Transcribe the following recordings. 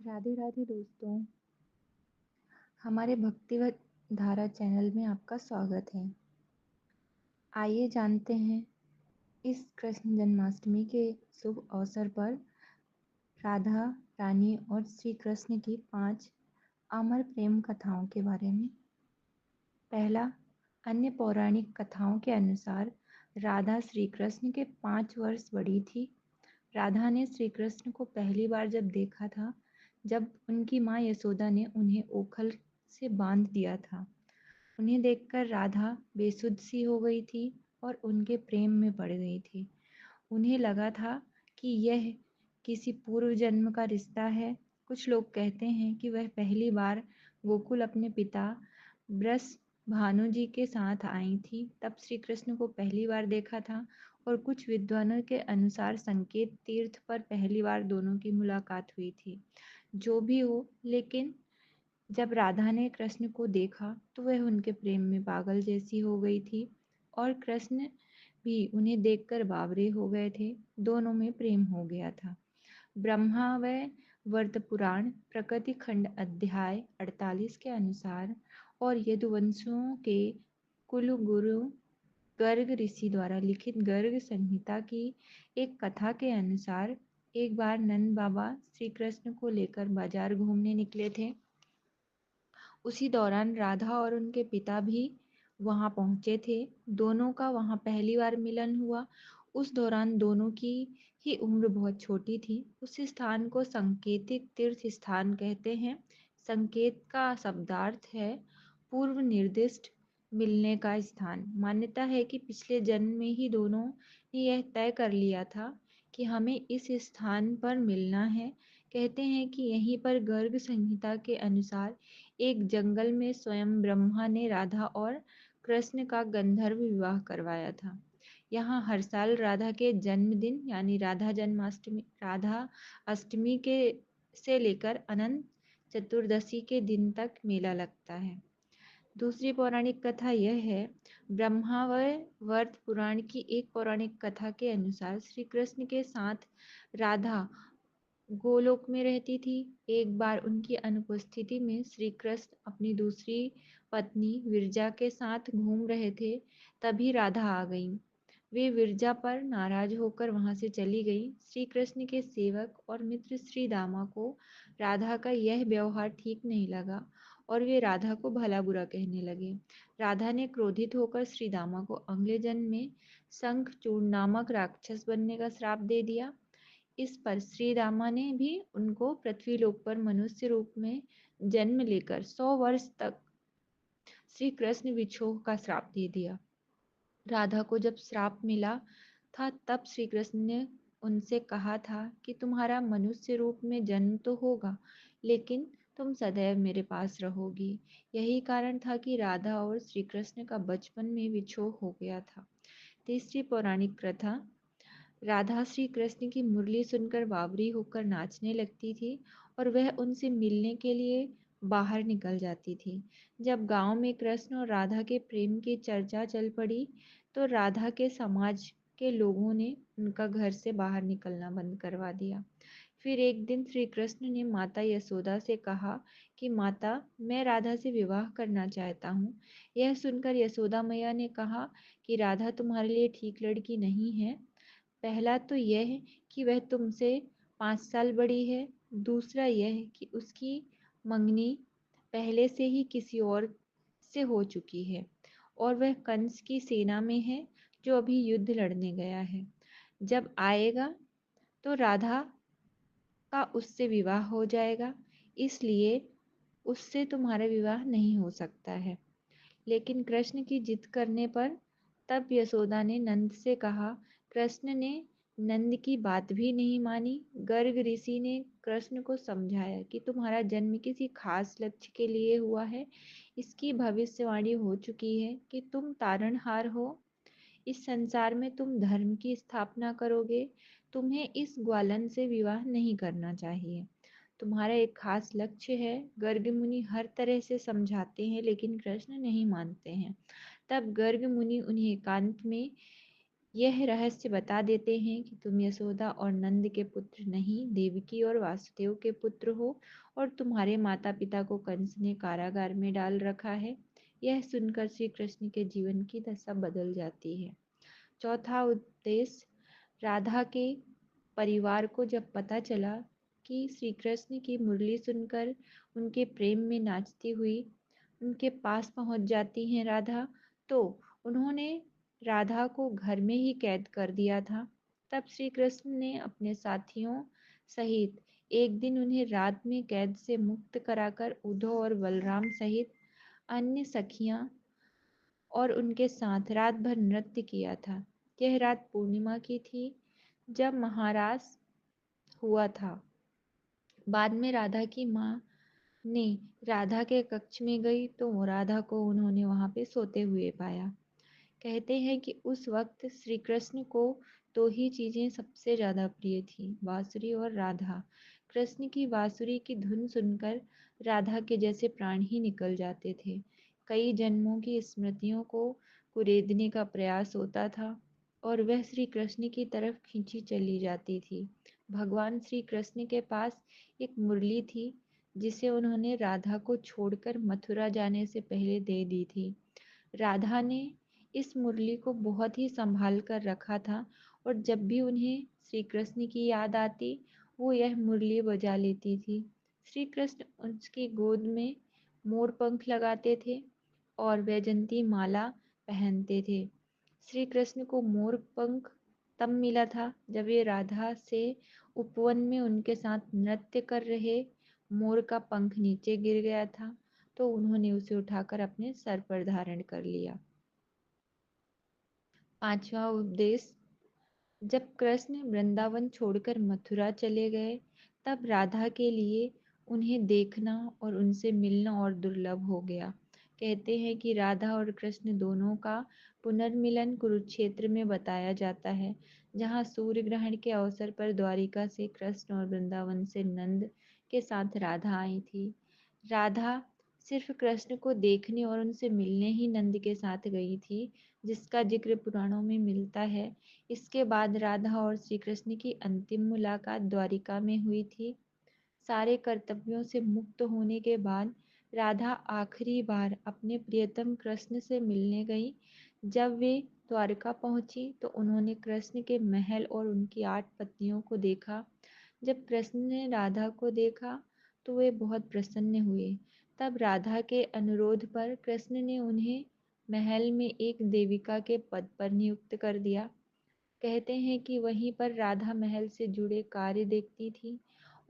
राधे राधे दोस्तों। हमारे भक्तिवत धारा चैनल में आपका स्वागत है। आइए जानते हैं इस कृष्ण जन्माष्टमी के शुभ अवसर पर राधा रानी और श्री कृष्ण की 5 अमर प्रेम कथाओं के बारे में। पहला, अन्य पौराणिक कथाओं के अनुसार राधा श्री कृष्ण के 5 वर्ष बड़ी थी। राधा ने श्री कृष्ण को पहली बार जब देखा था, जब उनकी माँ यशोदा ने उन्हें ओखल से बांध दिया था। उन्हें देखकर राधा बेसुध सी हो गई थी और उनके प्रेम में पड़ गई थी। उन्हें लगा था कि यह किसी पूर्व जन्म का रिश्ता है। कुछ लोग कहते हैं कि वह पहली बार गोकुल अपने पिता ब्रस भानु जी के साथ आई थी, तब श्री कृष्ण को पहली बार देखा था। और कुछ विद्वानों के अनुसार संकेत तीर्थ पर पहली बार दोनों की मुलाकात हुई थी। जो भी हो, लेकिन जब राधा ने कृष्ण को देखा तो वह उनके प्रेम में पागल जैसी हो गई थी और कृष्ण भी उन्हें देखकर बावरे हो गए थे। दोनों में प्रेम हो गया था। ब्रह्मा व वर्त पुराण प्रकृति खंड अध्याय 48 के अनुसार और यदुवंशियों के कुल गुरु गर्ग ऋषि द्वारा लिखित गर्ग संहिता की एक कथा के अनुसार एक बार नंद बाबा श्री कृष्ण को लेकर बाजार घूमने निकले थे। उसी दौरान राधा और उनके पिता भी वहां पहुंचे थे। दोनों का वहां पहली बार मिलन हुआ। उस दौरान दोनों की ही उम्र बहुत छोटी थी। उस स्थान को संकेतिक तीर्थ स्थान कहते हैं। संकेत का शब्दार्थ है पूर्व निर्दिष्ट मिलने का स्थान। मान्यता है कि पिछले जन्म में ही दोनों ने यह तय कर लिया था कि हमें इस स्थान पर मिलना है। कहते हैं कि यहीं पर गर्ग संहिता के अनुसार एक जंगल में स्वयं ब्रह्मा ने राधा और कृष्ण का गंधर्व विवाह करवाया था। यहाँ हर साल राधा के जन्मदिन यानी राधा अष्टमी के से लेकर अनंत चतुर्दशी के दिन तक मेला लगता है। दूसरी पौराणिक कथा यह है, ब्रह्मा व वर्त पुराण की एक पौराणिक कथा के अनुसार श्री कृष्ण के साथ राधा गोलोक में रहती थी। एक बार उनकी अनुपस्थिति में श्री कृष्ण अपनी दूसरी पत्नी विरजा के साथ घूम रहे थे। तभी राधा आ गई। वे विरजा पर नाराज होकर वहां से चली गई। श्री कृष्ण के सेवक और मित्र श्री दामा को राधा का यह व्यवहार ठीक नहीं लगा और वे राधा को भला बुरा कहने लगे। राधा ने क्रोधित होकर श्री दामा को अगले जन्म में शंखचूड़ नामक राक्षस बनने का श्राप दे दिया। इस पर श्री रामा ने भी उनको पृथ्वीलोक पर मनुष्य रूप में जन्म लेकर 100 वर्ष तक श्री कृष्ण विछोह का श्राप दे दिया। राधा को जब श्राप मिला था, तब श्री कृष्ण ने उनसे कहा था कि तुम्हारा मनुष्य रूप में जन्म तो होगा, लेकिन तुम सदैव मेरे पास रहोगी। यही कारण था कि राधा और श्री कृष्ण का बचपन में विछोह हो गया था। तीसरी पौराणिक कथा, राधा श्री कृष्ण की मुरली सुनकर बावरी होकर नाचने लगती थी और वह उनसे मिलने के लिए बाहर निकल जाती थी। जब गांव में कृष्ण और राधा के प्रेम की चर्चा चल पड़ी, तो राधा के समाज के लोगों ने उनका घर से बाहर निकलना बंद करवा दिया। फिर एक दिन श्री कृष्ण ने माता यशोदा से कहा कि माता, मैं राधा से विवाह करना चाहता हूँ। यह सुनकर यशोदा मैया ने कहा कि राधा तुम्हारे लिए ठीक लड़की नहीं है। पहला तो यह है कि वह तुमसे 5 साल बड़ी है। दूसरा यह है कि उसकी मंगनी पहले से ही किसी और से हो चुकी है और वह कंस की सेना में है, जो अभी युद्ध लड़ने गया है। जब आएगा तो राधा का उससे विवाह हो जाएगा, इसलिए उससे तुम्हारा विवाह नहीं हो सकता है। लेकिन कृष्ण की जिद करने पर तब यशोदा ने नंद से कहा। कृष्ण ने नंद की बात भी नहीं मानी। गर्ग ऋषि ने कृष्ण को समझाया कि तुम्हारा जन्म किसी खास लक्ष्य के लिए हुआ है। इसकी भविष्यवाणी हो चुकी है कि तुम तारणहार हो। इस संसार में तुम धर्म की स्थापना करोगे। तुम्हें इस ग्वालन से विवाह नहीं करना चाहिए। तुम्हारा एक खास लक्ष्य है। गर्ग मुनि हर तरह से समझाते हैं, लेकिन कृष्ण नहीं मानते हैं। तब गर्ग मुनि उन्हें एकांत में यह रहस्य बता देते हैं कि तुम यशोदा और नंद के पुत्र नहीं, देवकी और वासुदेव के पुत्र हो, और तुम्हारे माता पिता को कंस ने कारागार में डाल रखा है। यह सुनकर श्री कृष्ण के जीवन की दशा बदल जाती है। चौथा उपदेश। राधा के परिवार को जब पता चला कि श्री कृष्ण की मुरली सुनकर उनके प्रेम में नाचती हुई उनके पास पहुंच जाती हैं राधा, तो उन्होंने राधा को घर में ही कैद कर दिया था। तब श्री कृष्ण ने अपने साथियों सहित एक दिन उन्हें रात में कैद से मुक्त कराकर उद्धव और बलराम सहित अन्य सखियां और उनके साथ रात भर नृत्य किया था। यह रात पूर्णिमा की थी, जब महारास हुआ था। बाद में राधा की माँ ने राधा के कक्ष में गई तो राधा को उन्होंने वहां पे सोते हुए पाया। कहते हैं कि उस वक्त श्री कृष्ण को दो ही चीजें सबसे ज्यादा प्रिय थी, बांसुरी और राधा। कृष्ण की बांसुरी की धुन सुनकर राधा के जैसे प्राण ही निकल जाते थे। कई जन्मों की स्मृतियों को कुरेदने का प्रयास होता था और वह श्री कृष्ण की तरफ खींची चली जाती थी। भगवान श्री कृष्ण के पास एक मुरली थी, जिसे उन्होंने राधा को छोड़कर मथुरा जाने से पहले दे दी थी। राधा ने इस मुरली को बहुत ही संभाल कर रखा था, और जब भी उन्हें श्री कृष्ण की याद आती, वो यह मुरली बजा लेती थी। श्री कृष्ण उसकी गोद में मोर पंख लगाते थे और वैजंती माला पहनते थे। श्री कृष्ण को मोर पंख तब मिला था जब ये राधा से उपवन में उनके साथ नृत्य कर रहे मोर का पंख नीचे गिर गया था, तो उन्होंने उसे उठाकर अपने सर पर धारण कर लिया। पांचवा उपदेश। जब कृष्ण वृंदावन छोड़कर मथुरा चले गए, तब राधा के लिए उन्हें देखना और उनसे मिलना और दुर्लभ हो गया। कहते हैं कि राधा और कृष्ण दोनों का पुनर्मिलन कुरुक्षेत्र में बताया जाता है, जहाँ सूर्य ग्रहण के अवसर पर द्वारिका से कृष्ण और वृंदावन से नंद के साथ राधा आई थी। राधा सिर्फ कृष्ण को देखने और उनसे मिलने ही नंद के साथ गई थी, जिसका जिक्र पुराणों में मिलता है। इसके बाद राधा और श्री कृष्ण की अंतिम मुलाकात द्वारिका में हुई थी। सारे कर्तव्यों से मुक्त होने के बाद राधा आखिरी बार अपने प्रियतम कृष्ण से मिलने गई। जब वे द्वारका पहुंची तो उन्होंने कृष्ण के महल और उनकी 8 पत्नियों को देखा। जब कृष्ण ने राधा को देखा तो वे बहुत प्रसन्न हुए। तब राधा के अनुरोध पर कृष्ण ने उन्हें महल में एक देविका के पद पर नियुक्त कर दिया। कहते हैं कि वहीं पर राधा महल से जुड़े कार्य देखती थी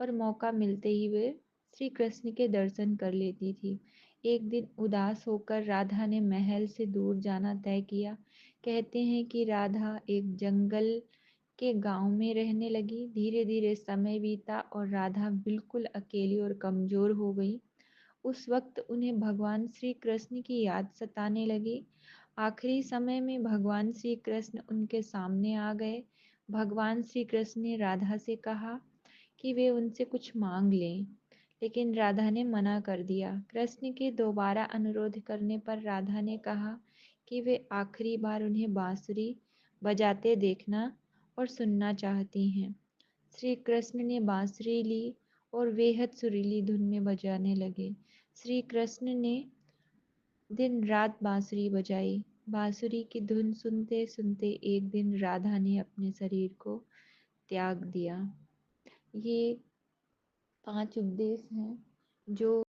और मौका मिलते ही वे श्री कृष्ण के दर्शन कर लेती थी। एक दिन उदास होकर राधा ने महल से दूर जाना तय किया। कहते हैं कि राधा एक जंगल के गांव में रहने लगी। धीरे धीरे समय बीता और राधा बिल्कुल अकेली और कमजोर हो गई। उस वक्त उन्हें भगवान श्री कृष्ण की याद सताने लगी। आखिरी समय में भगवान श्री कृष्ण उनके सामने आ गए। भगवान श्री कृष्ण ने राधा से कहा कि वे उनसे कुछ मांग लें, लेकिन राधा ने मना कर दिया। कृष्ण के दोबारा अनुरोध करने पर राधा ने कहा कि वे आखिरी बार उन्हें बांसुरी बजाते देखना और सुनना चाहती हैं। श्री कृष्ण ने बांसुरी ली और बेहद सुरीली धुन में बजाने लगे। श्री कृष्ण ने दिन रात बांसुरी बजाई। बांसुरी की धुन सुनते सुनते एक दिन राधा ने अपने शरीर को त्याग दिया। ये 5 उपदेश हैं जो